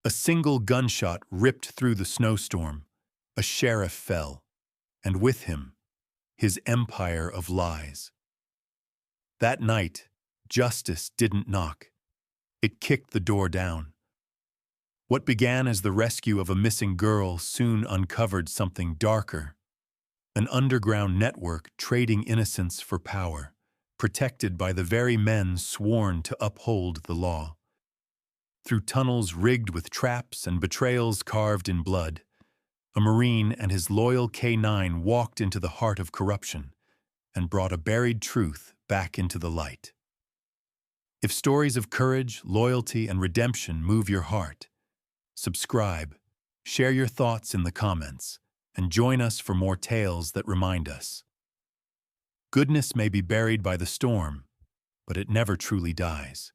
A single gunshot ripped through the snowstorm. A sheriff fell, and with him, his empire of lies. That night, justice didn't knock. It kicked the door down. What began as the rescue of a missing girl soon uncovered something darker. An underground network trading innocence for power, protected by the very men sworn to uphold the law. Through tunnels rigged with traps and betrayals carved in blood, a Marine and his loyal K-9 walked into the heart of corruption and brought a buried truth back into the light. If stories of courage, loyalty, and redemption move your heart, subscribe, share your thoughts in the comments, and join us for more tales that remind us. Goodness may be buried by the storm, but it never truly dies.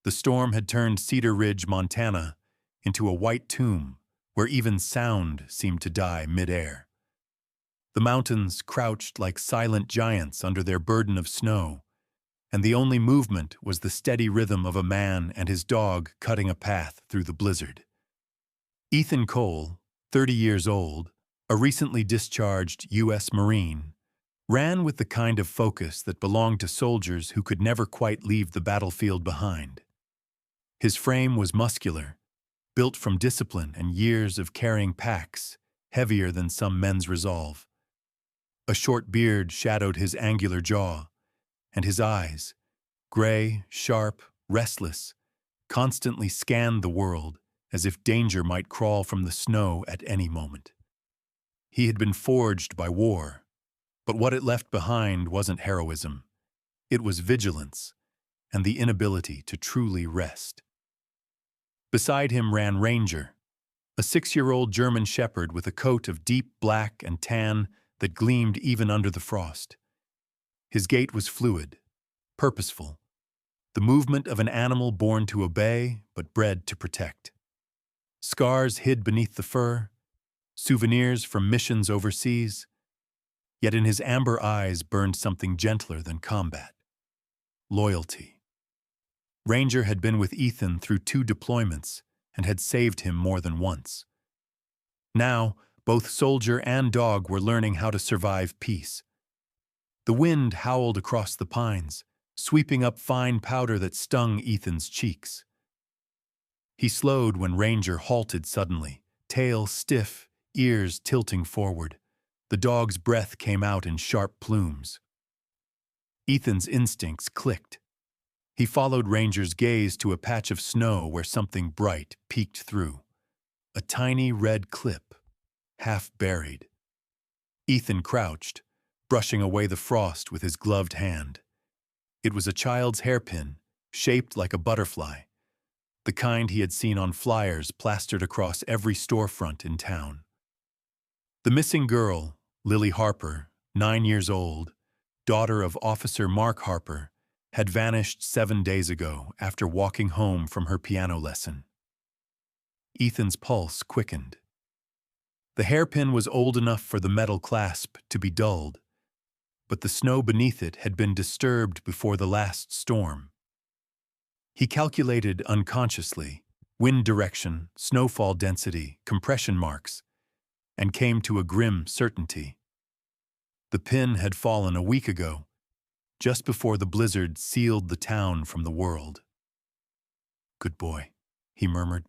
The storm had turned Cedar Ridge, Montana, into a white tomb where even sound seemed to die mid-air. The mountains crouched like silent giants under their burden of snow, and the only movement was the steady rhythm of a man and his dog cutting a path through the blizzard. Ethan Cole, 30 years old, a recently discharged U.S. Marine, ran with the kind of focus that belonged to soldiers who could never quite leave the battlefield behind. His frame was muscular, built from discipline and years of carrying packs heavier than some men's resolve. A short beard shadowed his angular jaw, and his eyes, gray, sharp, restless, constantly scanned the world as if danger might crawl from the snow at any moment. He had been forged by war, but what it left behind wasn't heroism. It was vigilance and the inability to truly rest. Beside him ran Ranger, a 6-year-old German shepherd with a coat of deep black and tan that gleamed even under the frost. His gait was fluid, purposeful, the movement of an animal born to obey but bred to protect. Scars hid beneath the fur, souvenirs from missions overseas, yet in his amber eyes burned something gentler than combat: loyalty. Ranger had been with Ethan through 2 deployments and had saved him more than once. Now, both soldier and dog were learning how to survive peace. The wind howled across the pines, sweeping up fine powder that stung Ethan's cheeks. He slowed when Ranger halted suddenly, tail stiff, ears tilting forward. The dog's breath came out in sharp plumes. Ethan's instincts clicked. He followed Ranger's gaze to a patch of snow where something bright peeked through. A tiny red clip, half buried. Ethan crouched, brushing away the frost with his gloved hand. It was a child's hairpin, shaped like a butterfly, the kind he had seen on flyers plastered across every storefront in town. The missing girl, Lily Harper, 9 years old, daughter of Officer Mark Harper, had vanished 7 days ago after walking home from her piano lesson. Ethan's pulse quickened. The hairpin was old enough for the metal clasp to be dulled, but the snow beneath it had been disturbed before the last storm. He calculated unconsciously wind direction, snowfall density, compression marks, and came to a grim certainty. The pin had fallen a week ago, just before the blizzard sealed the town from the world. "Good boy," he murmured.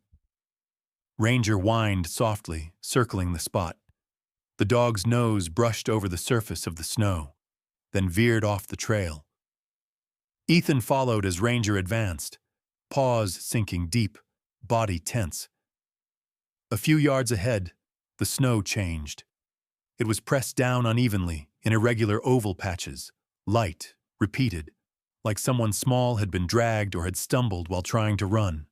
Ranger whined softly, circling the spot. The dog's nose brushed over the surface of the snow, then veered off the trail. Ethan followed as Ranger advanced, paws sinking deep, body tense. A few yards ahead, the snow changed. It was pressed down unevenly in irregular oval patches, light, repeated, like someone small had been dragged or had stumbled while trying to run.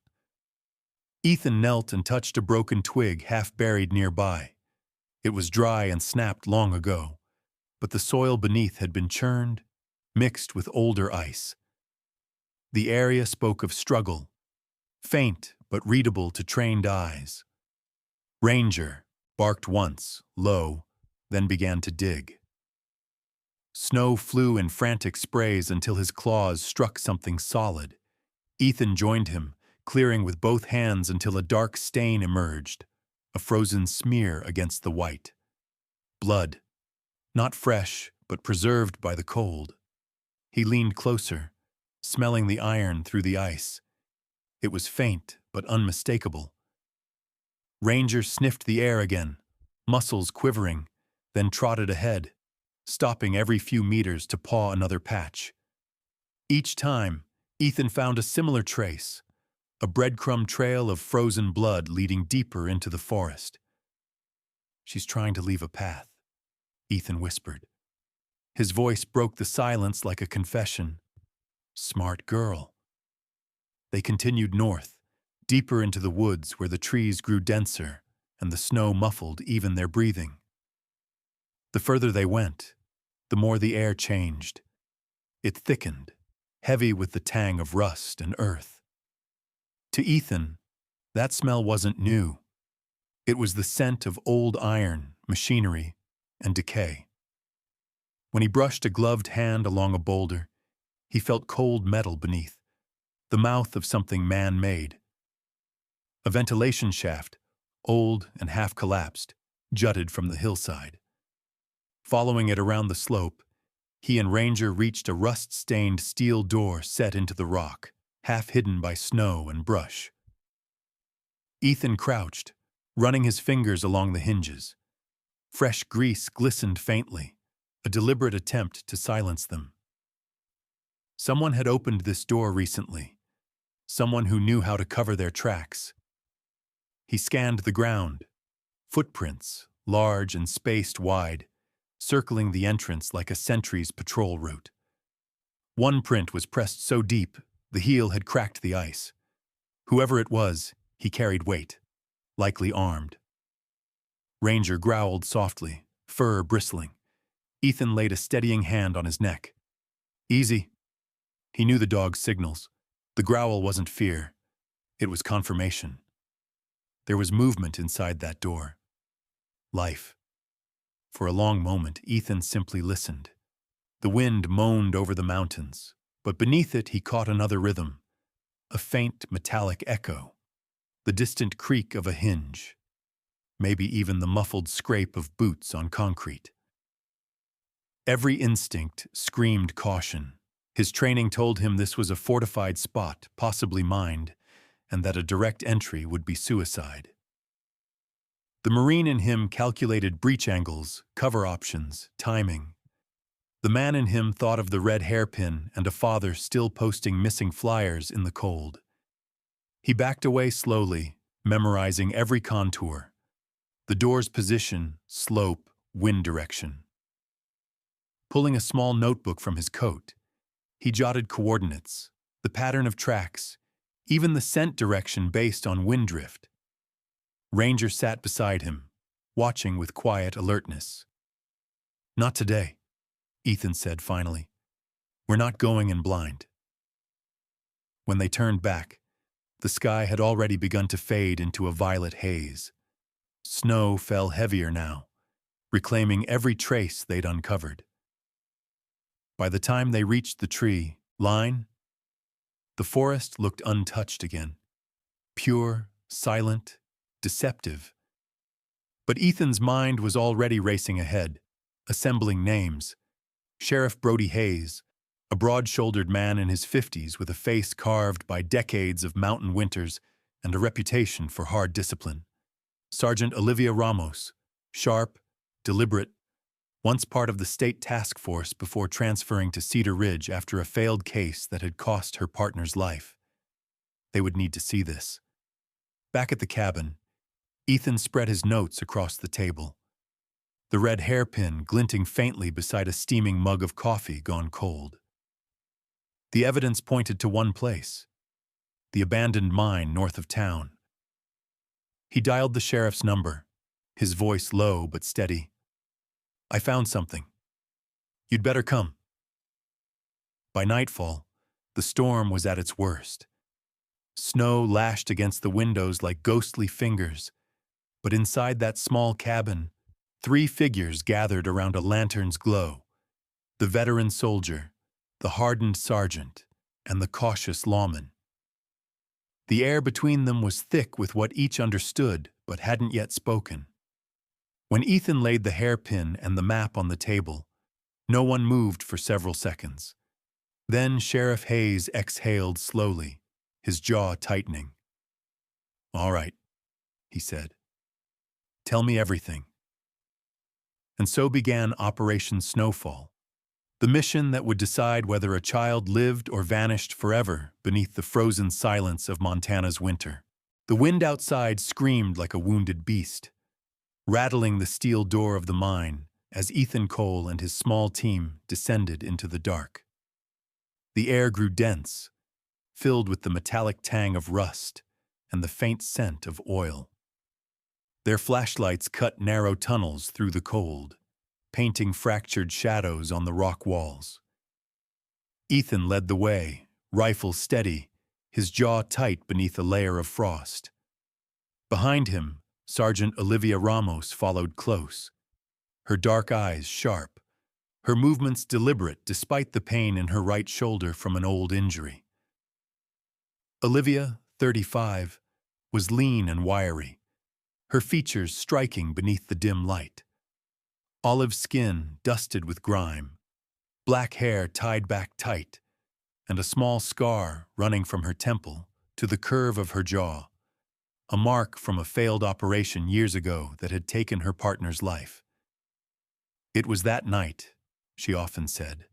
Ethan knelt and touched a broken twig half buried nearby. It was dry and snapped long ago, but the soil beneath had been churned, mixed with older ice. The area spoke of struggle, faint but readable to trained eyes. Ranger barked once, low, then began to dig. Snow flew in frantic sprays until his claws struck something solid. Ethan joined him, clearing with both hands until a dark stain emerged, a frozen smear against the white. Blood, not fresh, but preserved by the cold. He leaned closer, smelling the iron through the ice. It was faint, but unmistakable. Ranger sniffed the air again, muscles quivering, then trotted ahead, stopping every few meters to paw another patch. Each time, Ethan found a similar trace, a breadcrumb trail of frozen blood leading deeper into the forest. "She's trying to leave a path," Ethan whispered. His voice broke the silence like a confession. "Smart girl." They continued north, deeper into the woods where the trees grew denser and the snow muffled even their breathing. The further they went, the more the air changed. It thickened, heavy with the tang of rust and earth. To Ethan, that smell wasn't new. It was the scent of old iron, machinery, and decay. When he brushed a gloved hand along a boulder, he felt cold metal beneath, the mouth of something man-made. A ventilation shaft, old and half-collapsed, jutted from the hillside. Following it around the slope, he and Ranger reached a rust-stained steel door set into the rock, half hidden by snow and brush. Ethan crouched, running his fingers along the hinges. Fresh grease glistened faintly, a deliberate attempt to silence them. Someone had opened this door recently, someone who knew how to cover their tracks. He scanned the ground, footprints, large and spaced wide, circling the entrance like a sentry's patrol route. One print was pressed so deep, the heel had cracked the ice. Whoever it was, he carried weight, likely armed. Ranger growled softly, fur bristling. Ethan laid a steadying hand on his neck. "Easy." He knew the dog's signals. The growl wasn't fear. It was confirmation. There was movement inside that door. Life. For a long moment, Ethan simply listened. The wind moaned over the mountains, but beneath it he caught another rhythm, a faint metallic echo, the distant creak of a hinge, maybe even the muffled scrape of boots on concrete. Every instinct screamed caution. His training told him this was a fortified spot, possibly mined, and that a direct entry would be suicide. The Marine in him calculated breach angles, cover options, timing. The man in him thought of the red hairpin and a father still posting missing flyers in the cold. He backed away slowly, memorizing every contour. The door's position, slope, wind direction. Pulling a small notebook from his coat, he jotted coordinates, the pattern of tracks, even the scent direction based on wind drift. Ranger sat beside him, watching with quiet alertness. "Not today," Ethan said finally. "We're not going in blind." When they turned back, the sky had already begun to fade into a violet haze. Snow fell heavier now, reclaiming every trace they'd uncovered. By the time they reached the tree line, the forest looked untouched again, pure, silent, deceptive. But Ethan's mind was already racing ahead, assembling names. Sheriff Brody Hayes, a broad-shouldered man in his 50s with a face carved by decades of mountain winters and a reputation for hard discipline. Sergeant Olivia Ramos, sharp, deliberate, once part of the state task force before transferring to Cedar Ridge after a failed case that had cost her partner's life. They would need to see this. Back at the cabin, Ethan spread his notes across the table, the red hairpin glinting faintly beside a steaming mug of coffee gone cold. The evidence pointed to one place, the abandoned mine north of town. He dialed the sheriff's number, his voice low but steady. "I found something. You'd better come." By nightfall, the storm was at its worst. Snow lashed against the windows like ghostly fingers, but inside that small cabin, 3 figures gathered around a lantern's glow: the veteran soldier, the hardened sergeant, and the cautious lawman. The air between them was thick with what each understood but hadn't yet spoken. When Ethan laid the hairpin and the map on the table, no one moved for several seconds. Then Sheriff Hayes exhaled slowly, his jaw tightening. "All right," he said. "Tell me everything." And so began Operation Snowfall, the mission that would decide whether a child lived or vanished forever beneath the frozen silence of Montana's winter. The wind outside screamed like a wounded beast, rattling the steel door of the mine as Ethan Cole and his small team descended into the dark. The air grew dense, filled with the metallic tang of rust and the faint scent of oil. Their flashlights cut narrow tunnels through the cold, painting fractured shadows on the rock walls. Ethan led the way, rifle steady, his jaw tight beneath a layer of frost. Behind him, Sergeant Olivia Ramos followed close, her dark eyes sharp, her movements deliberate despite the pain in her right shoulder from an old injury. Olivia, 35, was lean and wiry, her features striking beneath the dim light. Olive skin dusted with grime, black hair tied back tight, and a small scar running from her temple to the curve of her jaw, a mark from a failed operation years ago that had taken her partner's life. It was that night, she often said,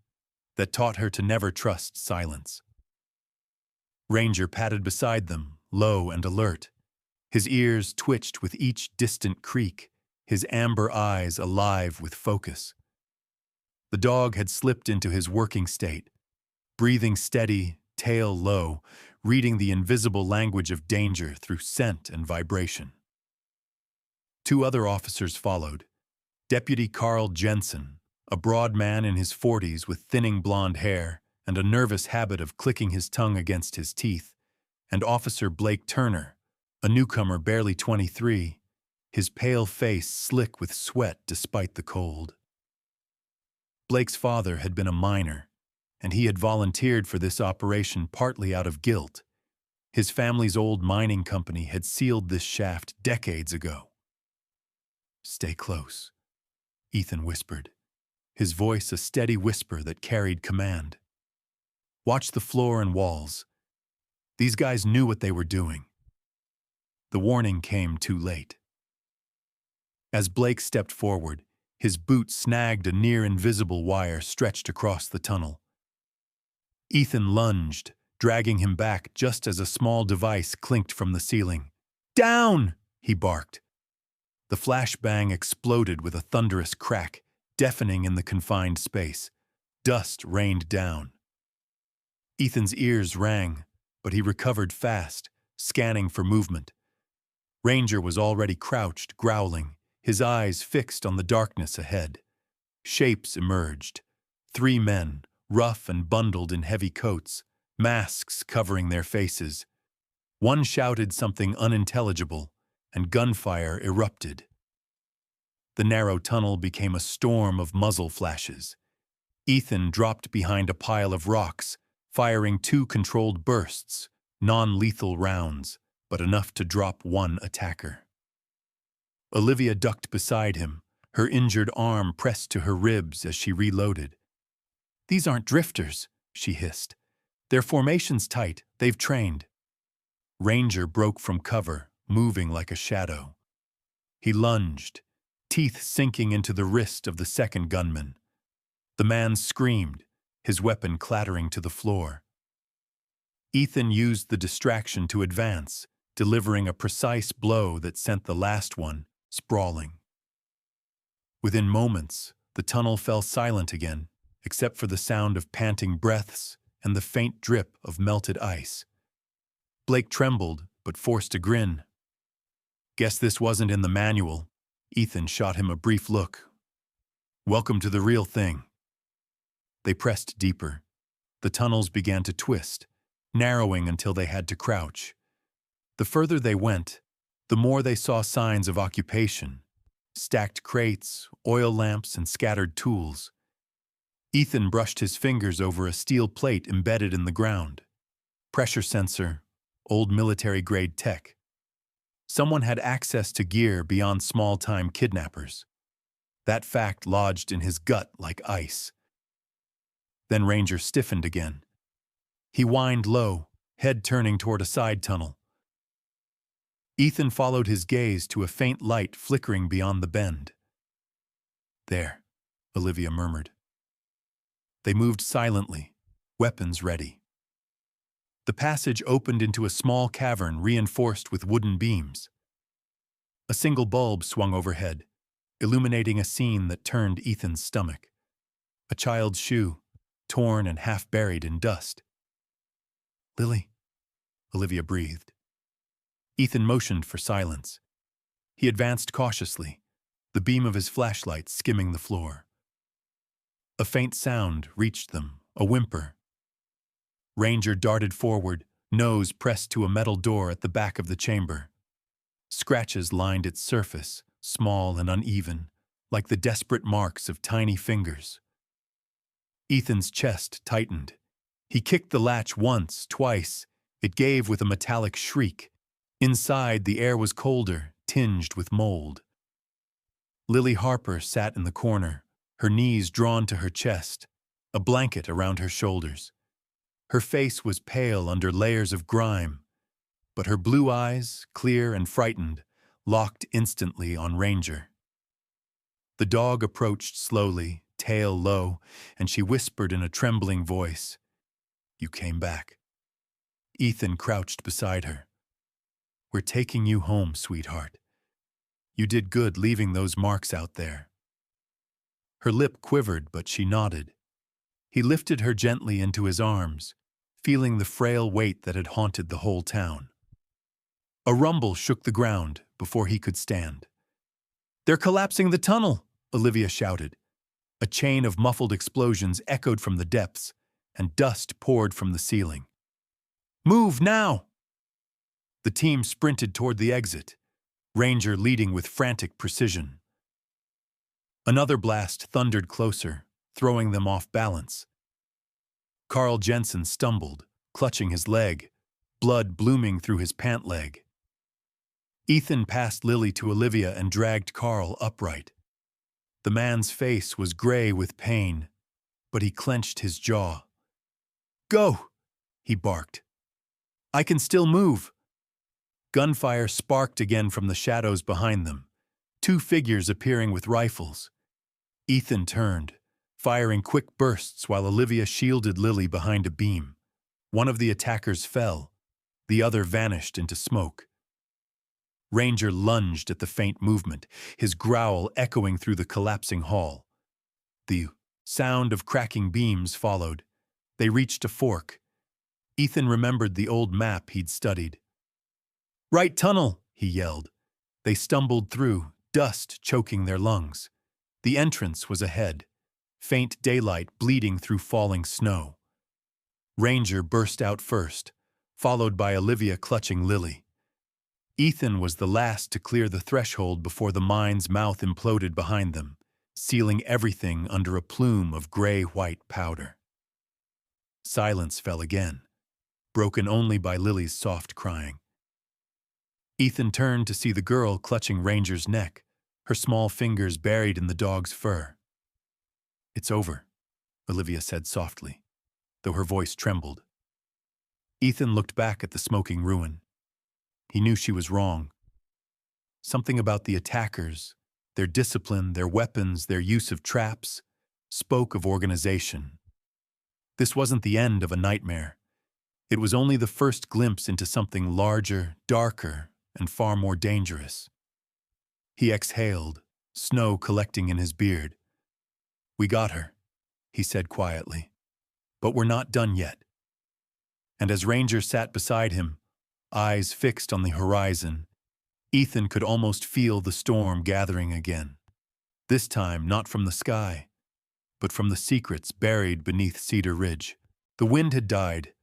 that taught her to never trust silence. Ranger padded beside them, low and alert. His ears twitched with each distant creak, his amber eyes alive with focus. The dog had slipped into his working state, breathing steady, tail low, reading the invisible language of danger through scent and vibration. 2 other officers followed. Deputy Carl Jensen, a broad man in his 40s with thinning blonde hair and a nervous habit of clicking his tongue against his teeth, and Officer Blake Turner, a newcomer barely 23, his pale face slick with sweat despite the cold. Blake's father had been a miner, and he had volunteered for this operation partly out of guilt. His family's old mining company had sealed this shaft decades ago. "Stay close," Ethan whispered, his voice a steady whisper that carried command. "Watch the floor and walls. These guys knew what they were doing." The warning came too late. As Blake stepped forward, his boot snagged a near-invisible wire stretched across the tunnel. Ethan lunged, dragging him back just as a small device clinked from the ceiling. "Down!" he barked. The flashbang exploded with a thunderous crack, deafening in the confined space. Dust rained down. Ethan's ears rang, but he recovered fast, scanning for movement. Ranger was already crouched, growling, his eyes fixed on the darkness ahead. Shapes emerged. 3 men, rough and bundled in heavy coats, masks covering their faces. One shouted something unintelligible, and gunfire erupted. The narrow tunnel became a storm of muzzle flashes. Ethan dropped behind a pile of rocks, firing 2 controlled bursts, non-lethal rounds, but enough to drop 1 attacker. Olivia ducked beside him, her injured arm pressed to her ribs as she reloaded. "These aren't drifters," she hissed. "Their formation's tight, they've trained." Ranger broke from cover, moving like a shadow. He lunged, teeth sinking into the wrist of the second gunman. The man screamed, his weapon clattering to the floor. Ethan used the distraction to advance, delivering a precise blow that sent the last one sprawling. Within moments, the tunnel fell silent again, except for the sound of panting breaths and the faint drip of melted ice. Blake trembled, but forced a grin. "Guess this wasn't in the manual." Ethan shot him a brief look. "Welcome to the real thing." They pressed deeper. The tunnels began to twist, narrowing until they had to crouch. The further they went, the more they saw signs of occupation. Stacked crates, oil lamps, and scattered tools. Ethan brushed his fingers over a steel plate embedded in the ground. Pressure sensor, old military-grade tech. Someone had access to gear beyond small-time kidnappers. That fact lodged in his gut like ice. Then Ranger stiffened again. He whined low, head turning toward a side tunnel. Ethan followed his gaze to a faint light flickering beyond the bend. "There," Olivia murmured. They moved silently, weapons ready. The passage opened into a small cavern reinforced with wooden beams. A single bulb swung overhead, illuminating a scene that turned Ethan's stomach. A child's shoe, torn and half buried in dust. "Lily," Olivia breathed. Ethan motioned for silence. He advanced cautiously, the beam of his flashlight skimming the floor. A faint sound reached them, a whimper. Ranger darted forward, nose pressed to a metal door at the back of the chamber. Scratches lined its surface, small and uneven, like the desperate marks of tiny fingers. Ethan's chest tightened. He kicked the latch once, twice. It gave with a metallic shriek. Inside, the air was colder, tinged with mold. Lily Harper sat in the corner, her knees drawn to her chest, a blanket around her shoulders. Her face was pale under layers of grime, but her blue eyes, clear and frightened, locked instantly on Ranger. The dog approached slowly, tail low, and she whispered in a trembling voice, "You came back." Ethan crouched beside her. "We're taking you home, sweetheart. You did good leaving those marks out there." Her lip quivered, but she nodded. He lifted her gently into his arms, feeling the frail weight that had haunted the whole town. A rumble shook the ground before he could stand. "They're collapsing the tunnel!" Olivia shouted. A chain of muffled explosions echoed from the depths, and dust poured from the ceiling. "Move now!" The team sprinted toward the exit, Ranger leading with frantic precision. Another blast thundered closer, throwing them off balance. Carl Jensen stumbled, clutching his leg, blood blooming through his pant leg. Ethan passed Lily to Olivia and dragged Carl upright. The man's face was gray with pain, but he clenched his jaw. "Go!" he barked. "I can still move." Gunfire sparked again from the shadows behind them, two figures appearing with rifles. Ethan turned, firing quick bursts while Olivia shielded Lily behind a beam. One of the attackers fell, the other vanished into smoke. Ranger lunged at the faint movement, his growl echoing through the collapsing hall. The sound of cracking beams followed. They reached a fork. Ethan remembered the old map he'd studied. "Right tunnel!" he yelled. They stumbled through, dust choking their lungs. The entrance was ahead, faint daylight bleeding through falling snow. Ranger burst out first, followed by Olivia clutching Lily. Ethan was the last to clear the threshold before the mine's mouth imploded behind them, sealing everything under a plume of gray-white powder. Silence fell again, broken only by Lily's soft crying. Ethan turned to see the girl clutching Ranger's neck, her small fingers buried in the dog's fur. "It's over," Olivia said softly, though her voice trembled. Ethan looked back at the smoking ruin. He knew she was wrong. Something about the attackers, their discipline, their weapons, their use of traps, spoke of organization. This wasn't the end of a nightmare. It was only the first glimpse into something larger, darker, and far more dangerous. He exhaled, snow collecting in his beard. "We got her," he said quietly. "But we're not done yet." And as Ranger sat beside him, eyes fixed on the horizon, Ethan could almost feel the storm gathering again. This time not from the sky, but from the secrets buried beneath Cedar Ridge. The wind had died,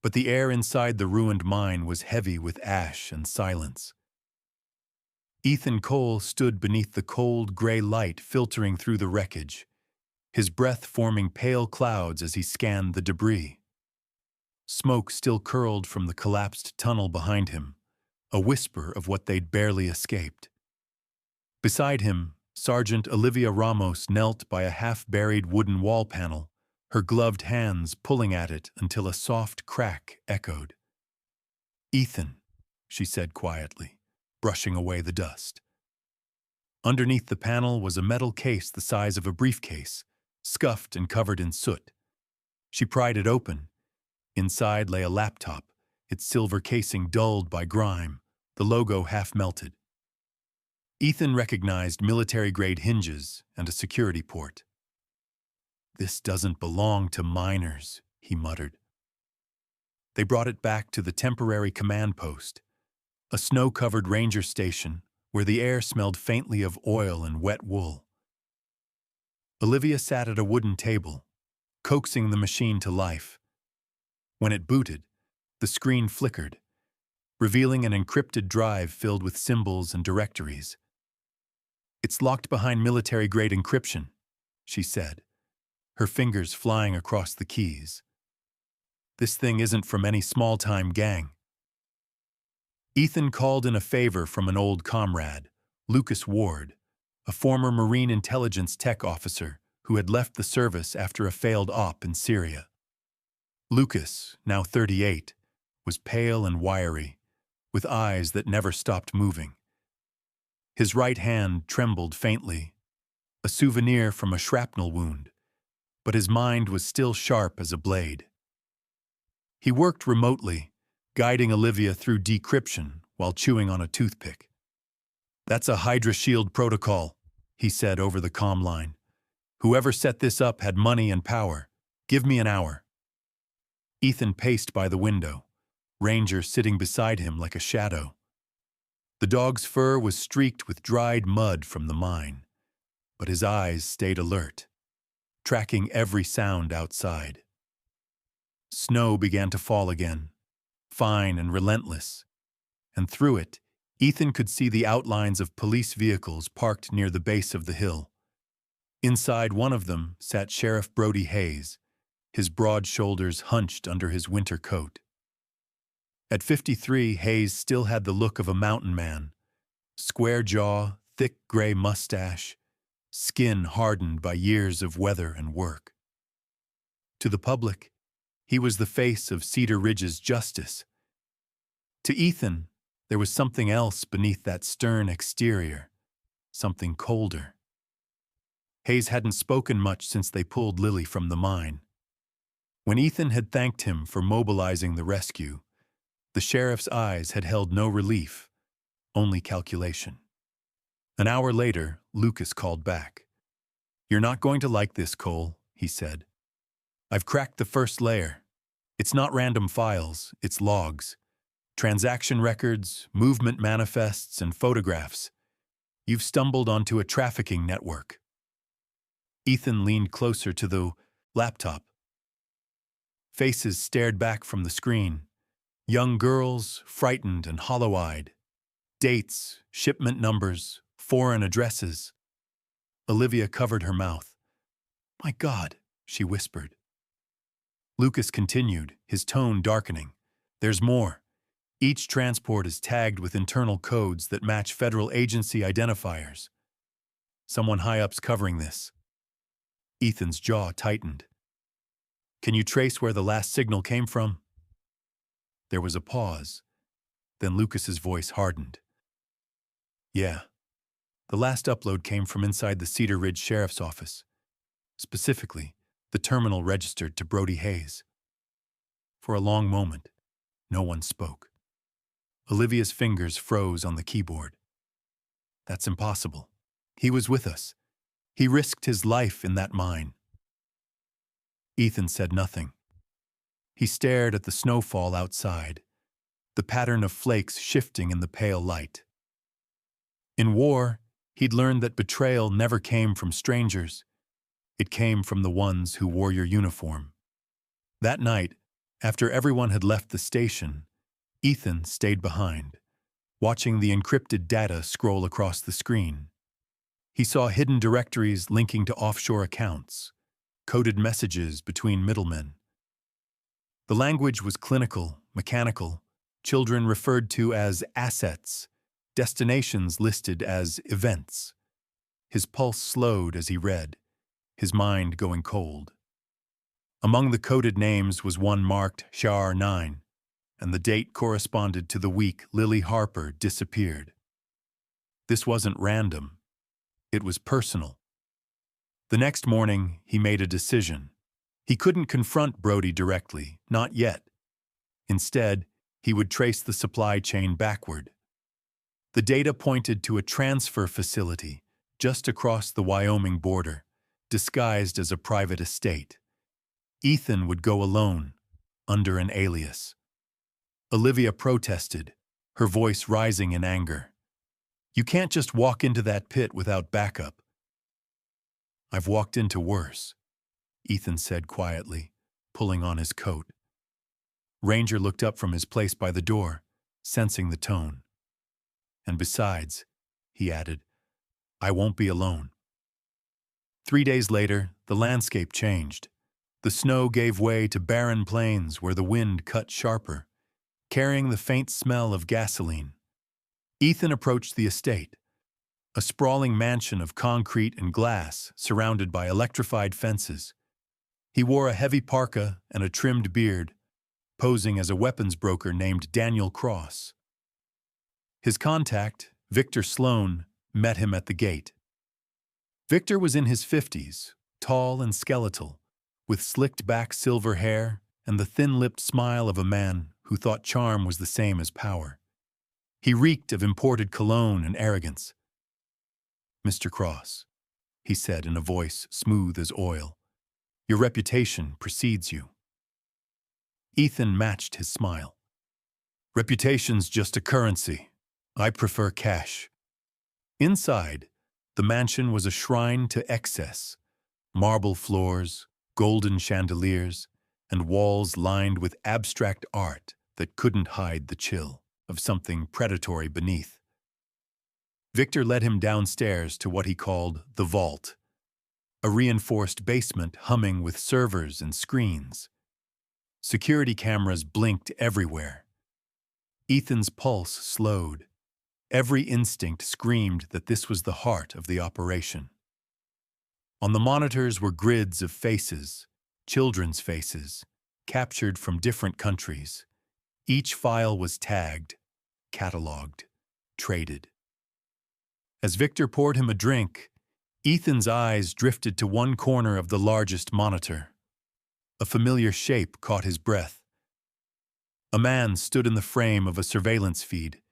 but the air inside the ruined mine was heavy with ash and silence. Ethan Cole stood beneath the cold, gray light filtering through the wreckage, his breath forming pale clouds as he scanned the debris. Smoke still curled from the collapsed tunnel behind him, a whisper of what they'd barely escaped. Beside him, Sergeant Olivia Ramos knelt by a half-buried wooden wall panel, her gloved hands pulling at it until a soft crack echoed. "Ethan," she said quietly, brushing away the dust. Underneath the panel was a metal case the size of a briefcase, scuffed and covered in soot. She pried it open. Inside lay a laptop, its silver casing dulled by grime, the logo half melted. Ethan recognized military-grade hinges and a security port. "This doesn't belong to minors," he muttered. They brought it back to the temporary command post, a snow-covered ranger station where the air smelled faintly of oil and wet wool. Olivia sat at a wooden table, coaxing the machine to life. When it booted, the screen flickered, revealing an encrypted drive filled with symbols and directories. "It's locked behind military-grade encryption," she said, her fingers flying across the keys. "This thing isn't from any small-time gang." Ethan called in a favor from an old comrade, Lucas Ward, a former Marine intelligence tech officer who had left the service after a failed op in Syria. Lucas, now 38, was pale and wiry, with eyes that never stopped moving. His right hand trembled faintly, a souvenir from a shrapnel wound, but his mind was still sharp as a blade. He worked remotely, guiding Olivia through decryption while chewing on a toothpick. "That's a Hydra Shield protocol," he said over the comm line. "Whoever set this up had money and power. Give me an hour." Ethan paced by the window, Ranger sitting beside him like a shadow. The dog's fur was streaked with dried mud from the mine, but his eyes stayed alert, tracking every sound outside. Snow began to fall again, fine and relentless, and through it, Ethan could see the outlines of police vehicles parked near the base of the hill. Inside one of them sat Sheriff Brody Hayes, his broad shoulders hunched under his winter coat. At 53, Hayes still had the look of a mountain man, square jaw, thick gray mustache, skin hardened by years of weather and work. To the public, he was the face of Cedar Ridge's justice. To Ethan, there was something else beneath that stern exterior, something colder. Hayes hadn't spoken much since they pulled Lily from the mine. When Ethan had thanked him for mobilizing the rescue, the sheriff's eyes had held no relief, only calculation. An hour later, Lucas called back. "You're not going to like this, Cole," he said. "I've cracked the first layer. It's not random files, it's logs. Transaction records, movement manifests, and photographs. You've stumbled onto a trafficking network." Ethan leaned closer to the laptop. Faces stared back from the screen. Young girls, frightened and hollow-eyed. Dates, shipment numbers, foreign addresses. Olivia covered her mouth. "My God," she whispered. Lucas continued, his tone darkening. "There's more. Each transport is tagged with internal codes that match federal agency identifiers. Someone high-up's covering this." Ethan's jaw tightened. "Can you trace where the last signal came from?" There was a pause. Then Lucas's voice hardened. "Yeah. The last upload came from inside the Cedar Ridge Sheriff's Office. Specifically, the terminal registered to Brody Hayes." For a long moment, no one spoke. Olivia's fingers froze on the keyboard. "That's impossible. He was with us. He risked his life in that mine." Ethan said nothing. He stared at the snowfall outside, the pattern of flakes shifting in the pale light. In war, he'd learned that betrayal never came from strangers. It came from the ones who wore your uniform. That night, after everyone had left the station, Ethan stayed behind, watching the encrypted data scroll across the screen. He saw hidden directories linking to offshore accounts, coded messages between middlemen. The language was clinical, mechanical, children referred to as assets, destinations listed as events. His pulse slowed as he read, his mind going cold. Among the coded names was one marked Shar 9, and the date corresponded to the week Lily Harper disappeared. This wasn't random. It was personal. The next morning, he made a decision. He couldn't confront Brody directly, not yet. Instead, he would trace the supply chain backward. The data pointed to a transfer facility just across the Wyoming border, disguised as a private estate. Ethan would go alone, under an alias. Olivia protested, her voice rising in anger. "You can't just walk into that pit without backup." "I've walked into worse," Ethan said quietly, pulling on his coat. Ranger looked up from his place by the door, sensing the tone. "And besides," he added, "I won't be alone." 3 days later, the landscape changed. The snow gave way to barren plains where the wind cut sharper, carrying the faint smell of gasoline. Ethan approached the estate, a sprawling mansion of concrete and glass surrounded by electrified fences. He wore a heavy parka and a trimmed beard, posing as a weapons broker named Daniel Cross. His contact, Victor Sloan, met him at the gate. Victor was in his 50s, tall and skeletal, with slicked-back silver hair and the thin-lipped smile of a man who thought charm was the same as power. He reeked of imported cologne and arrogance. "Mr. Cross," he said in a voice smooth as oil, "your reputation precedes you." Ethan matched his smile. "Reputation's just a currency. I prefer cash." Inside, the mansion was a shrine to excess. Marble floors, golden chandeliers, and walls lined with abstract art that couldn't hide the chill of something predatory beneath. Victor led him downstairs to what he called the vault, a reinforced basement humming with servers and screens. Security cameras blinked everywhere. Ethan's pulse slowed. Every instinct screamed that this was the heart of the operation. On the monitors were grids of faces, children's faces, captured from different countries. Each file was tagged, cataloged, traded. As Victor poured him a drink, Ethan's eyes drifted to one corner of the largest monitor. A familiar shape caught his breath. A man stood in the frame of a surveillance feed,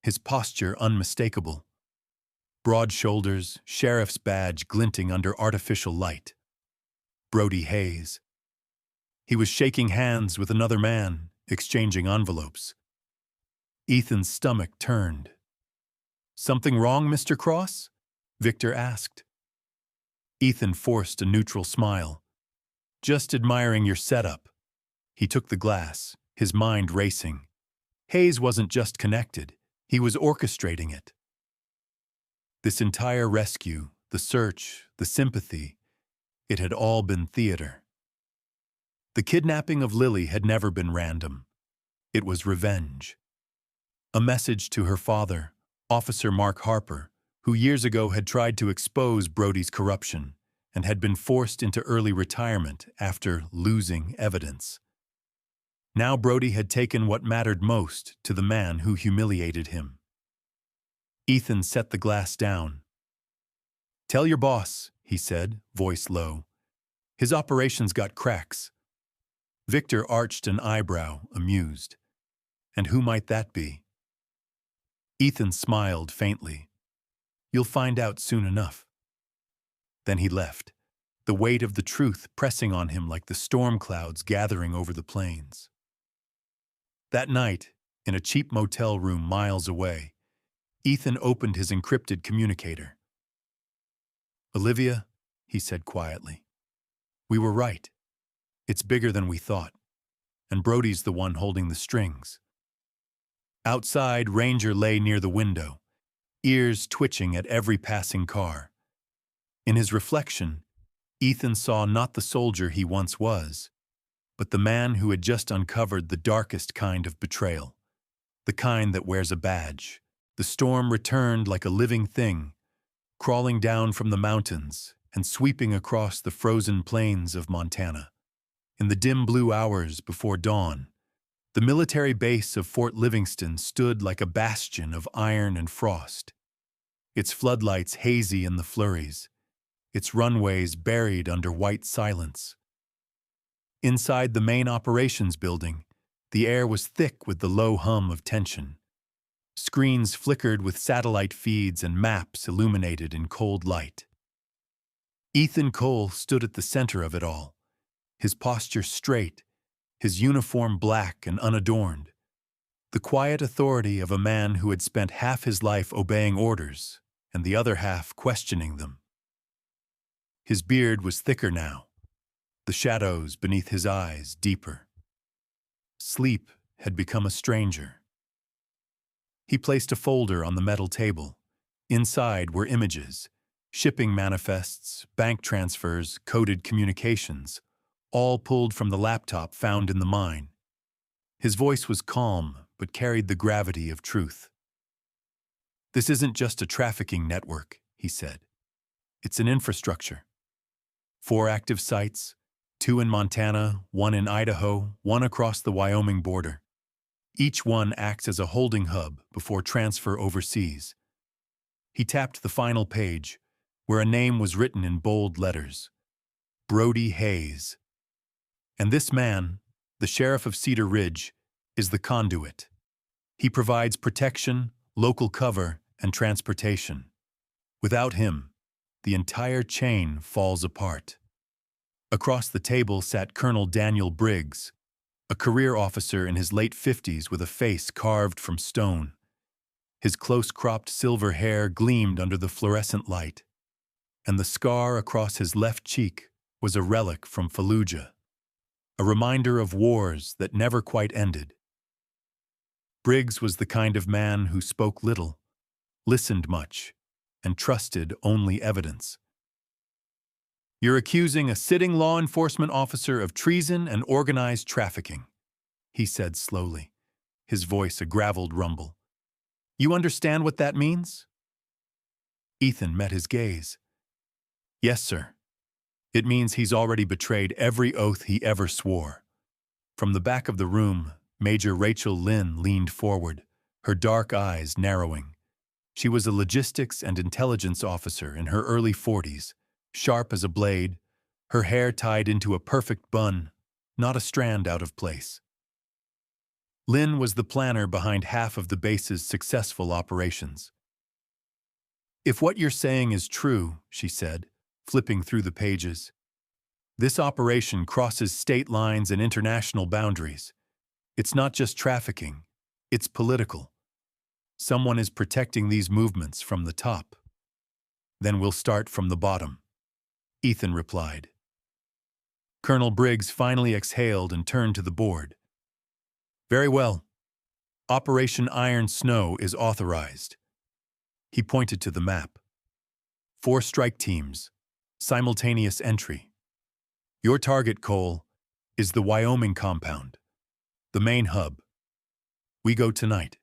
his posture unmistakable. Broad shoulders, sheriff's badge glinting under artificial light. Brody Hayes. He was shaking hands with another man, exchanging envelopes. Ethan's stomach turned. "Something wrong, Mr. Cross?" Victor asked. Ethan forced a neutral smile. "Just admiring your setup." He took the glass, his mind racing. Hayes wasn't just connected, he was orchestrating it. This entire rescue, the search, the sympathy, it had all been theater. The kidnapping of Lily had never been random. It was revenge. A message to her father, Officer Mark Harper, who years ago had tried to expose Brody's corruption and had been forced into early retirement after losing evidence. Now Brody had taken what mattered most to the man who humiliated him. Ethan set the glass down. "Tell your boss," he said, voice low. "His operations got cracks." Victor arched an eyebrow, amused. "And who might that be?" Ethan smiled faintly. "You'll find out soon enough." Then he left, the weight of the truth pressing on him like the storm clouds gathering over the plains. That night, in a cheap motel room miles away, Ethan opened his encrypted communicator. "Olivia," he said quietly, "we were right. It's bigger than we thought, and Brody's the one holding the strings." Outside, Ranger lay near the window, ears twitching at every passing car. In his reflection, Ethan saw not the soldier he once was, but the man who had just uncovered the darkest kind of betrayal, the kind that wears a badge. The storm returned like a living thing, crawling down from the mountains and sweeping across the frozen plains of Montana. In the dim blue hours before dawn, the military base of Fort Livingston stood like a bastion of iron and frost, its floodlights hazy in the flurries, its runways buried under white silence. Inside the main operations building, the air was thick with the low hum of tension. Screens flickered with satellite feeds and maps illuminated in cold light. Ethan Cole stood at the center of it all, his posture straight, his uniform black and unadorned, the quiet authority of a man who had spent half his life obeying orders and the other half questioning them. His beard was thicker now, the shadows beneath his eyes deeper. Sleep had become a stranger. He placed a folder on the metal table. Inside were images, shipping manifests, bank transfers, coded communications, all pulled from the laptop found in the mine. His voice was calm, but carried the gravity of truth. "This isn't just a trafficking network," he said. "It's an infrastructure. 4 active sites, 2 in Montana, 1 in Idaho, 1 across the Wyoming border. Each one acts as a holding hub before transfer overseas." He tapped the final page, where a name was written in bold letters: Brody Hayes. And this man, the sheriff of Cedar Ridge, is the conduit. He provides protection, local cover, and transportation. Without him, the entire chain falls apart. Across the table sat Colonel Daniel Briggs, a career officer in his late 50s with a face carved from stone. His close-cropped silver hair gleamed under the fluorescent light, and the scar across his left cheek was a relic from Fallujah, a reminder of wars that never quite ended. Briggs was the kind of man who spoke little, listened much, and trusted only evidence. "You're accusing a sitting law enforcement officer of treason and organized trafficking," he said slowly, his voice a graveled rumble. "You understand what that means?" Ethan met his gaze. "Yes, sir. It means he's already betrayed every oath he ever swore." From the back of the room, Major Rachel Lynn leaned forward, her dark eyes narrowing. She was a logistics and intelligence officer in her early 40s, sharp as a blade, her hair tied into a perfect bun, not a strand out of place. Lynn was the planner behind half of the base's successful operations. "If what you're saying is true," she said, flipping through the pages, "this operation crosses state lines and international boundaries. It's not just trafficking, it's political. Someone is protecting these movements from the top. Then we'll start from the bottom," Ethan replied. Colonel Briggs finally exhaled and turned to the board. "Very well. Operation Iron Snow is authorized." He pointed to the map. 4 strike teams, simultaneous entry. Your target, Cole, is the Wyoming compound, the main hub. We go tonight.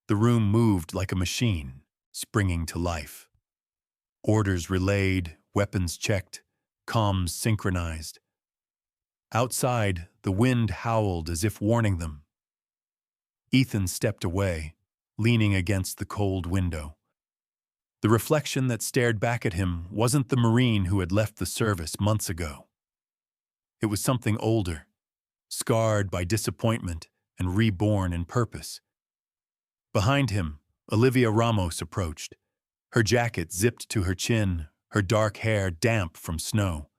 The room moved like a machine, springing to life. Orders relayed, weapons checked, comms synchronized. Outside, the wind howled as if warning them. Ethan stepped away, leaning against the cold window. The reflection that stared back at him wasn't the Marine who had left the service months ago. It was something older, scarred by disappointment and reborn in purpose. Behind him, Olivia Ramos approached, her jacket zipped to her chin, her dark hair damp from snow.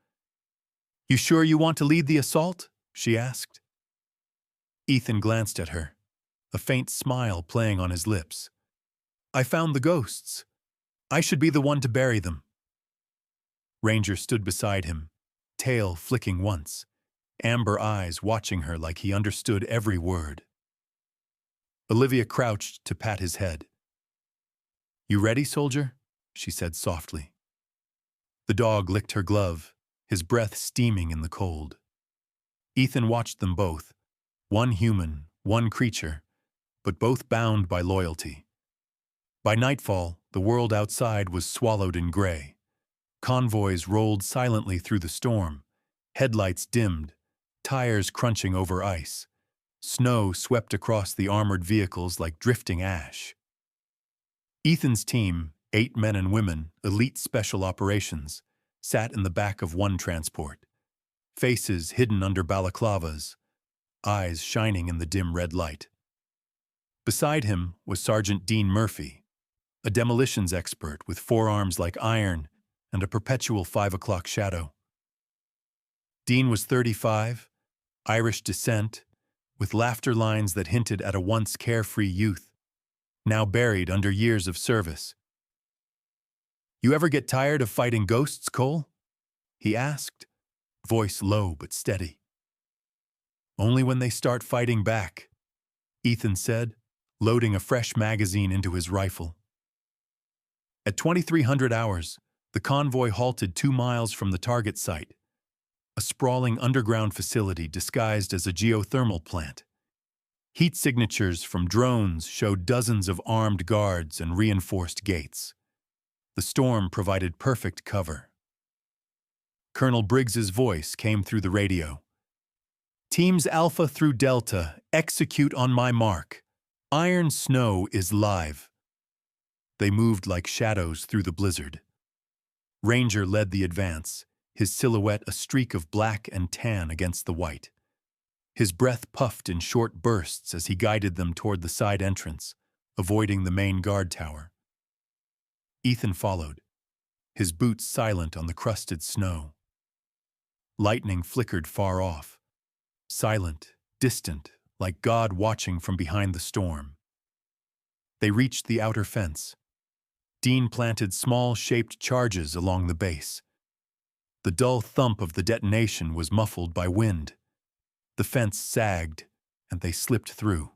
"You sure you want to lead the assault?" she asked. Ethan glanced at her, a faint smile playing on his lips. "I found the ghosts. I should be the one to bury them." Ranger stood beside him, tail flicking once, amber eyes watching her like he understood every word. Olivia crouched to pat his head. "You ready, soldier?" she said softly. The dog licked her glove, his breath steaming in the cold. Ethan watched them both, one human, one creature, but both bound by loyalty. By nightfall, the world outside was swallowed in gray. Convoys rolled silently through the storm, headlights dimmed, tires crunching over ice. Snow swept across the armored vehicles like drifting ash. Ethan's team, 8 men and women, elite special operations, sat in the back of one transport, faces hidden under balaclavas, eyes shining in the dim red light. Beside him was Sergeant Dean Murphy, a demolitions expert with forearms like iron and a perpetual 5 o'clock shadow. Dean was 35, Irish descent, with laughter lines that hinted at a once carefree youth, now buried under years of service. "You ever get tired of fighting ghosts, Cole?" he asked, voice low but steady. "Only when they start fighting back," Ethan said, loading a fresh magazine into his rifle. At 2300 hours, the convoy halted 2 miles from the target site, a sprawling underground facility disguised as a geothermal plant. Heat signatures from drones showed dozens of armed guards and reinforced gates. The storm provided perfect cover. Colonel Briggs's voice came through the radio. "Teams Alpha through Delta, execute on my mark. Iron Snow is live." They moved like shadows through the blizzard. Ranger led the advance, his silhouette a streak of black and tan against the white. His breath puffed in short bursts as he guided them toward the side entrance, avoiding the main guard tower. Ethan followed, his boots silent on the crusted snow. Lightning flickered far off, silent, distant, like God watching from behind the storm. They reached the outer fence. Dean planted small, shaped charges along the base. The dull thump of the detonation was muffled by wind. The fence sagged, and they slipped through.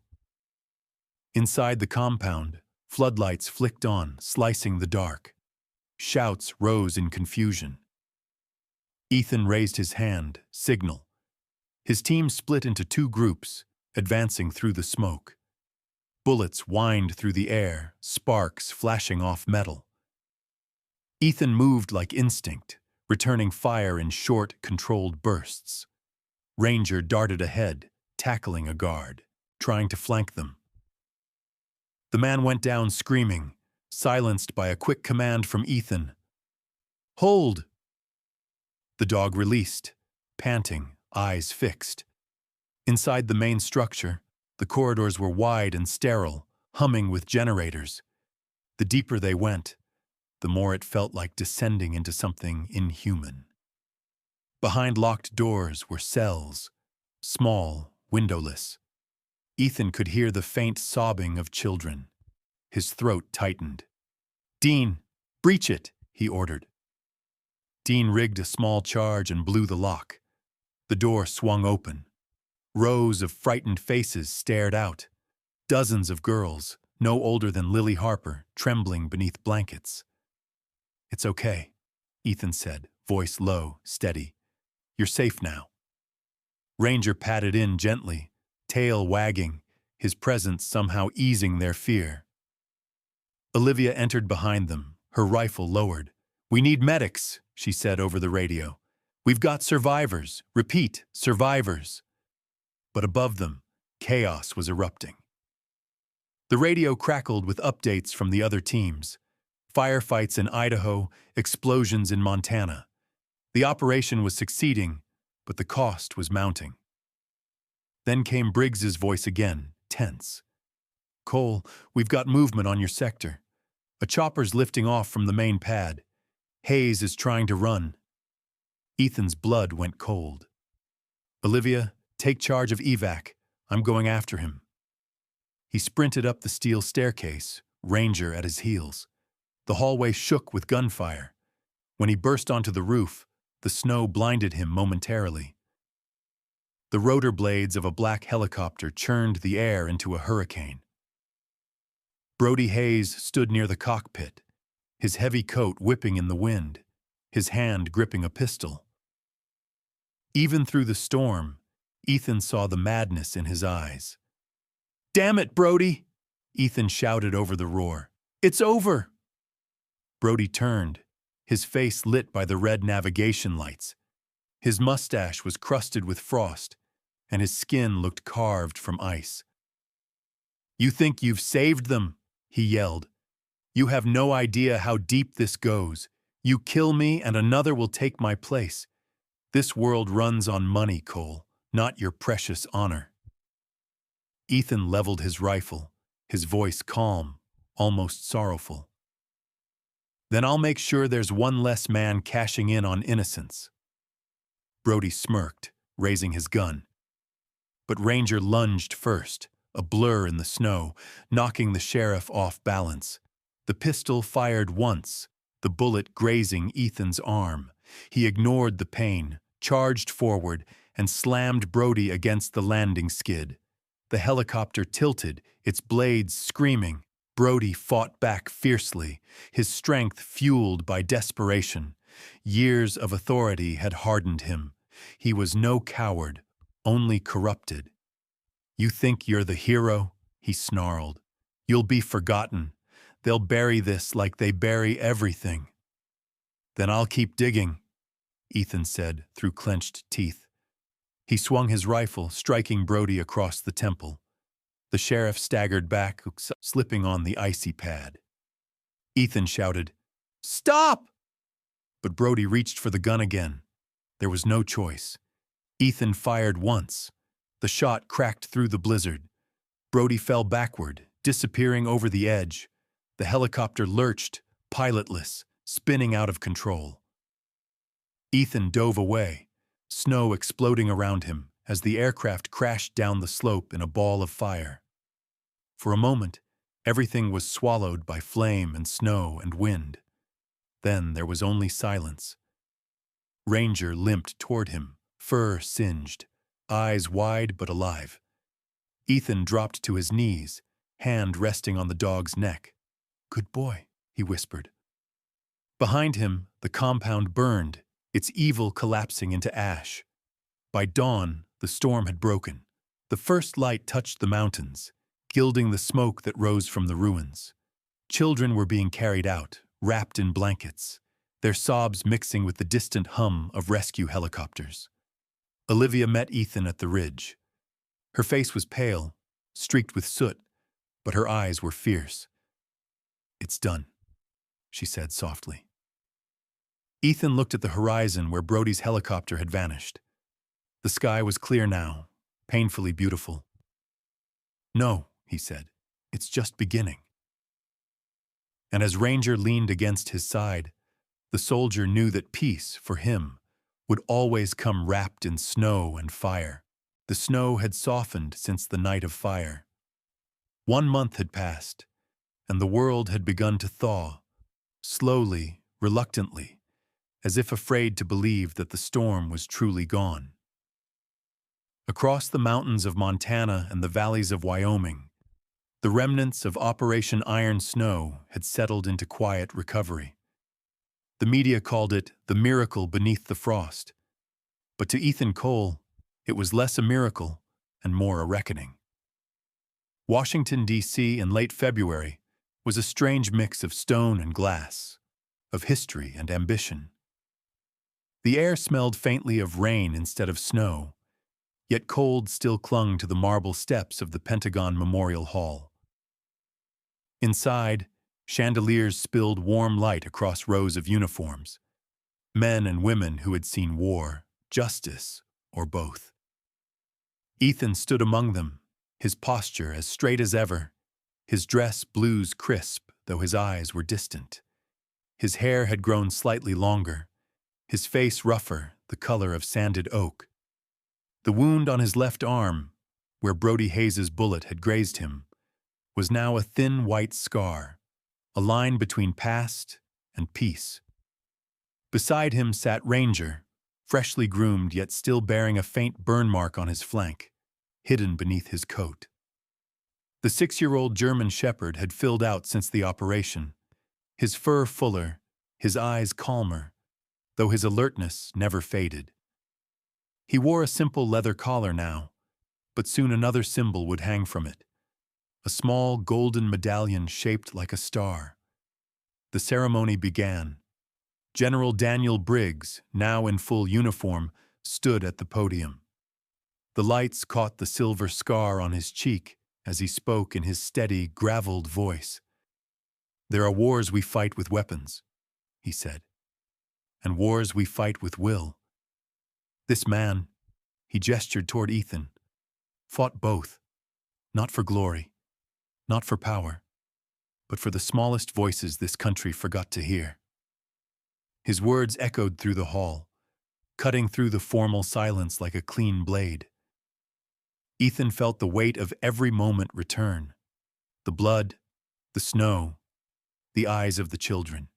Inside the compound, floodlights flicked on, slicing the dark. Shouts rose in confusion. Ethan raised his hand, signal. His team split into 2 groups, advancing through the smoke. Bullets whined through the air, sparks flashing off metal. Ethan moved like instinct, returning fire in short, controlled bursts. Ranger darted ahead, tackling a guard, trying to flank them. The man went down screaming, silenced by a quick command from Ethan. "Hold!" The dog released, panting, eyes fixed. Inside the main structure, the corridors were wide and sterile, humming with generators. The deeper they went, the more it felt like descending into something inhuman. Behind locked doors were cells, small, windowless. Ethan could hear the faint sobbing of children. His throat tightened. "Dean, breach it," he ordered. Dean rigged a small charge and blew the lock. The door swung open. Rows of frightened faces stared out. Dozens of girls, no older than Lily Harper, trembling beneath blankets. "It's okay," Ethan said, voice low, steady. "You're safe now." Ranger patted in gently, tail wagging, his presence somehow easing their fear. Olivia entered behind them, her rifle lowered. "We need medics," she said over the radio. "We've got survivors. Repeat, survivors." But above them, chaos was erupting. The radio crackled with updates from the other teams. Firefights in Idaho, explosions in Montana. The operation was succeeding, but the cost was mounting. Then came Briggs's voice again, tense. "Cole, we've got movement on your sector. A chopper's lifting off from the main pad. Hayes is trying to run." Ethan's blood went cold. "Olivia, take charge of evac. I'm going after him." He sprinted up the steel staircase, Ranger at his heels. The hallway shook with gunfire. When he burst onto the roof, the snow blinded him momentarily. The rotor blades of a black helicopter churned the air into a hurricane. Brody Hayes stood near the cockpit, his heavy coat whipping in the wind, his hand gripping a pistol. Even through the storm, Ethan saw the madness in his eyes. "Damn it, Brody!" Ethan shouted over the roar. "It's over!" Brody turned, his face lit by the red navigation lights. His mustache was crusted with frost, and his skin looked carved from ice. "You think you've saved them?" he yelled. "You have no idea how deep this goes. You kill me and another will take my place. This world runs on money, Cole, not your precious honor." Ethan leveled his rifle, his voice calm, almost sorrowful. "Then I'll make sure there's one less man cashing in on innocence." Brody smirked, raising his gun. But Ranger lunged first, a blur in the snow, knocking the sheriff off balance. The pistol fired once, the bullet grazing Ethan's arm. He ignored the pain, charged forward, and slammed Brody against the landing skid. The helicopter tilted, its blades screaming. Brody fought back fiercely, his strength fueled by desperation. Years of authority had hardened him. He was no coward, only corrupted. "You think you're the hero?" he snarled. "You'll be forgotten. They'll bury this like they bury everything." "Then I'll keep digging," Ethan said through clenched teeth. He swung his rifle, striking Brody across the temple. The sheriff staggered back, slipping on the icy pad. Ethan shouted, "Stop!" But Brody reached for the gun again. There was no choice. Ethan fired once. The shot cracked through the blizzard. Brody fell backward, disappearing over the edge. The helicopter lurched, pilotless, spinning out of control. Ethan dove away, snow exploding around him as the aircraft crashed down the slope in a ball of fire. For a moment, everything was swallowed by flame and snow and wind. Then there was only silence. Ranger limped toward him, fur singed, eyes wide but alive. Ethan dropped to his knees, hand resting on the dog's neck. "Good boy," he whispered. Behind him, the compound burned, its evil collapsing into ash. By dawn, the storm had broken. The first light touched the mountains, gilding the smoke that rose from the ruins. Children were being carried out, wrapped in blankets, their sobs mixing with the distant hum of rescue helicopters. Olivia met Ethan at the ridge. Her face was pale, streaked with soot, but her eyes were fierce. "It's done," she said softly. Ethan looked at the horizon where Brody's helicopter had vanished. The sky was clear now, painfully beautiful. "No," he said, "it's just beginning." And as Ranger leaned against his side, the soldier knew that peace, for him, would always come wrapped in snow and fire. The snow had softened since the night of fire. 1 month had passed, and the world had begun to thaw, slowly, reluctantly, as if afraid to believe that the storm was truly gone. Across the mountains of Montana and the valleys of Wyoming, the remnants of Operation Iron Snow had settled into quiet recovery. The media called it the miracle beneath the frost. But to Ethan Cole, it was less a miracle and more a reckoning. Washington, D.C. in late February was a strange mix of stone and glass, of history and ambition. The air smelled faintly of rain instead of snow, yet cold still clung to the marble steps of the Pentagon Memorial Hall. Inside, chandeliers spilled warm light across rows of uniforms, men and women who had seen war, justice, or both. Ethan stood among them, his posture as straight as ever, his dress blues crisp, though his eyes were distant. His hair had grown slightly longer, his face rougher, the color of sanded oak. The wound on his left arm, where Brody Hayes's bullet had grazed him, was now a thin white scar, a line between past and peace. Beside him sat Ranger, freshly groomed yet still bearing a faint burn mark on his flank, hidden beneath his coat. The 6-year-old German shepherd had filled out since the operation, his fur fuller, his eyes calmer, though his alertness never faded. He wore a simple leather collar now, but soon another symbol would hang from it, a small golden medallion shaped like a star. The ceremony began. General Daniel Briggs, now in full uniform, stood at the podium. The lights caught the silver scar on his cheek as he spoke in his steady, graveled voice. "There are wars we fight with weapons," he said, "and wars we fight with will. This man," he gestured toward Ethan, "fought both, not for glory, not for power, but for the smallest voices this country forgot to hear." His words echoed through the hall, cutting through the formal silence like a clean blade. Ethan felt the weight of every moment return, the blood, the snow, the eyes of the children.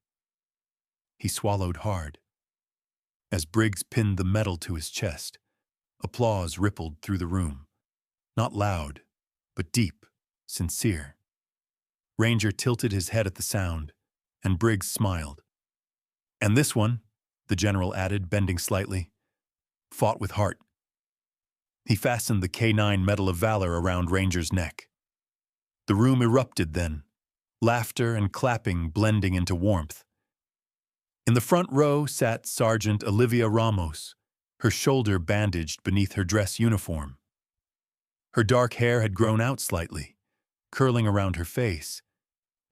He swallowed hard. As Briggs pinned the medal to his chest, applause rippled through the room. Not loud, but deep, sincere. Ranger tilted his head at the sound, and Briggs smiled. "And this one," the general added, bending slightly, "fought with heart." He fastened the K9 Medal of Valor around Ranger's neck. The room erupted then, laughter and clapping blending into warmth. In the front row sat Sergeant Olivia Ramos, her shoulder bandaged beneath her dress uniform. Her dark hair had grown out slightly, curling around her face,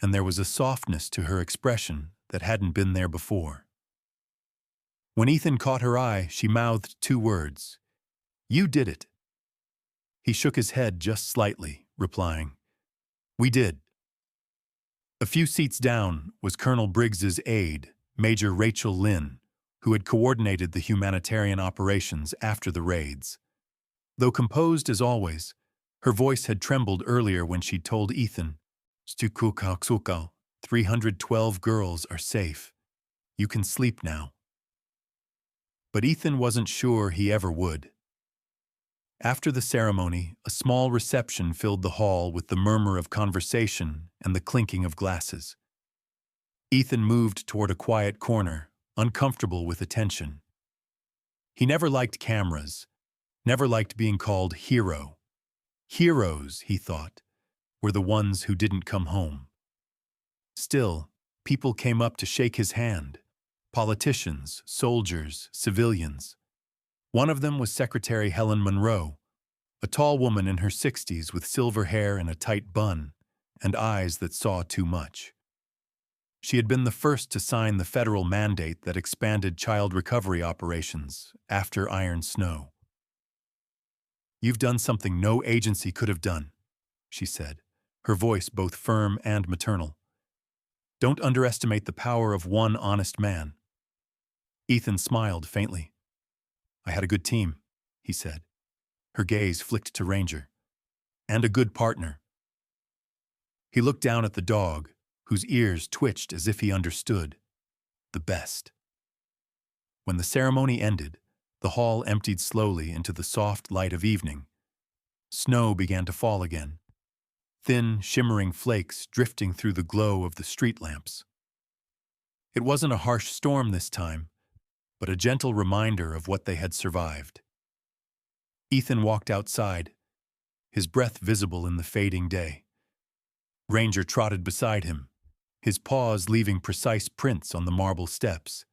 and there was a softness to her expression that hadn't been there before. When Ethan caught her eye, she mouthed two words, "You did it." He shook his head just slightly, replying, "We did." A few seats down was Colonel Briggs's aide, Major Rachel Lynn, who had coordinated the humanitarian operations after the raids. Though composed as always, her voice had trembled earlier when she told Ethan, "Stukukau, 312 girls are safe. You can sleep now." But Ethan wasn't sure he ever would. After the ceremony, a small reception filled the hall with the murmur of conversation and the clinking of glasses. Ethan moved toward a quiet corner, uncomfortable with attention. He never liked cameras, never liked being called hero. Heroes, he thought, were the ones who didn't come home. Still, people came up to shake his hand. Politicians, soldiers, civilians. One of them was Secretary Helen Monroe, a tall woman in her 60s with silver hair and a tight bun, and eyes that saw too much. She had been the first to sign the federal mandate that expanded child recovery operations after Iron Snow. "You've done something no agency could have done," she said, her voice both firm and maternal. "Don't underestimate the power of one honest man." Ethan smiled faintly. "I had a good team," he said. Her gaze flicked to Ranger. "And a good partner." He looked down at the dog, whose ears twitched as if he understood. The best. When the ceremony ended, the hall emptied slowly into the soft light of evening. Snow began to fall again, thin, shimmering flakes drifting through the glow of the street lamps. It wasn't a harsh storm this time, but a gentle reminder of what they had survived. Ethan walked outside, his breath visible in the fading day. Ranger trotted beside him, his paws leaving precise prints on the marble steps.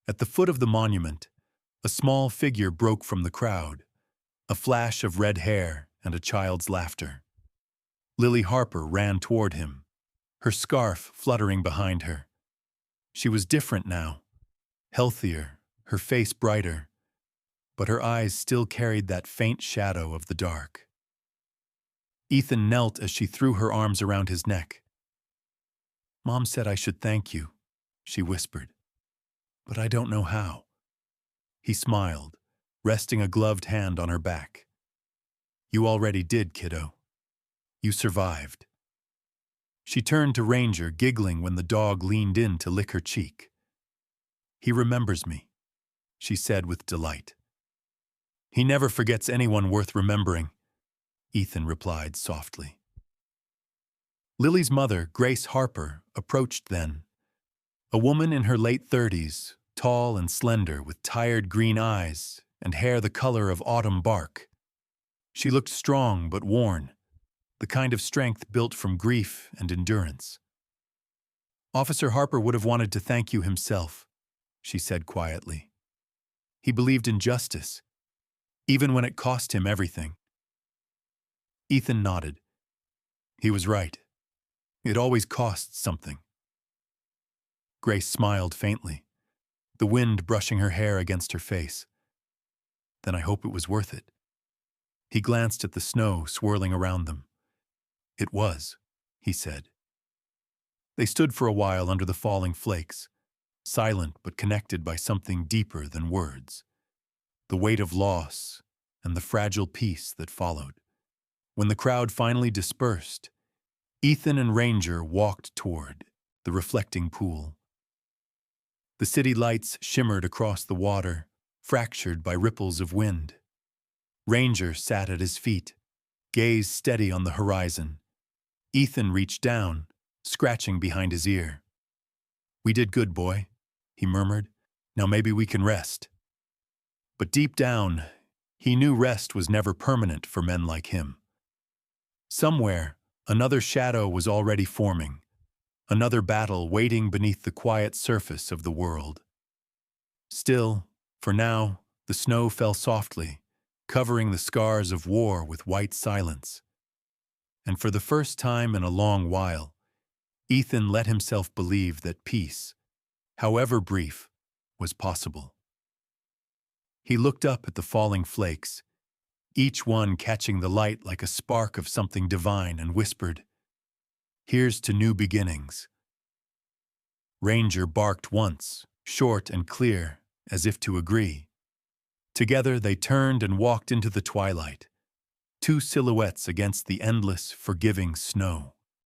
At the foot of the monument, a small figure broke from the crowd, a flash of red hair and a child's laughter. Lily Harper ran toward him, her scarf fluttering behind her. She was different now, healthier, her face brighter, but her eyes still carried that faint shadow of the dark. Ethan knelt as she threw her arms around his neck. "Mom said I should thank you," she whispered, "but I don't know how." He smiled, resting a gloved hand on her back. "You already did, kiddo. You survived." She turned to Ranger, giggling when the dog leaned in to lick her cheek. "He remembers me," she said with delight. "He never forgets anyone worth remembering," Ethan replied softly. Lily's mother, Grace Harper, approached then. A woman in her late 30s, tall and slender with tired green eyes and hair the color of autumn bark. She looked strong but worn, the kind of strength built from grief and endurance. "Officer Harper would have wanted to thank you himself," she said quietly. "He believed in justice, even when it cost him everything." Ethan nodded. He was right. It always costs something. Grace smiled faintly, the wind brushing her hair against her face. "Then I hope it was worth it." He glanced at the snow swirling around them. "It was," he said. They stood for a while under the falling flakes, silent but connected by something deeper than words. The weight of loss and the fragile peace that followed. When the crowd finally dispersed, Ethan and Ranger walked toward the reflecting pool. The city lights shimmered across the water, fractured by ripples of wind. Ranger sat at his feet, gaze steady on the horizon. Ethan reached down, scratching behind his ear. "We did good, boy," he murmured. "Now maybe we can rest." But deep down, he knew rest was never permanent for men like him. Somewhere, another shadow was already forming, another battle waiting beneath the quiet surface of the world. Still, for now, the snow fell softly, covering the scars of war with white silence. And for the first time in a long while, Ethan let himself believe that peace, however brief, was possible. He looked up at the falling flakes, each one catching the light like a spark of something divine, and whispered, "Here's to new beginnings." Ranger barked once, short and clear, as if to agree. Together they turned and walked into the twilight, two silhouettes against the endless, forgiving snow.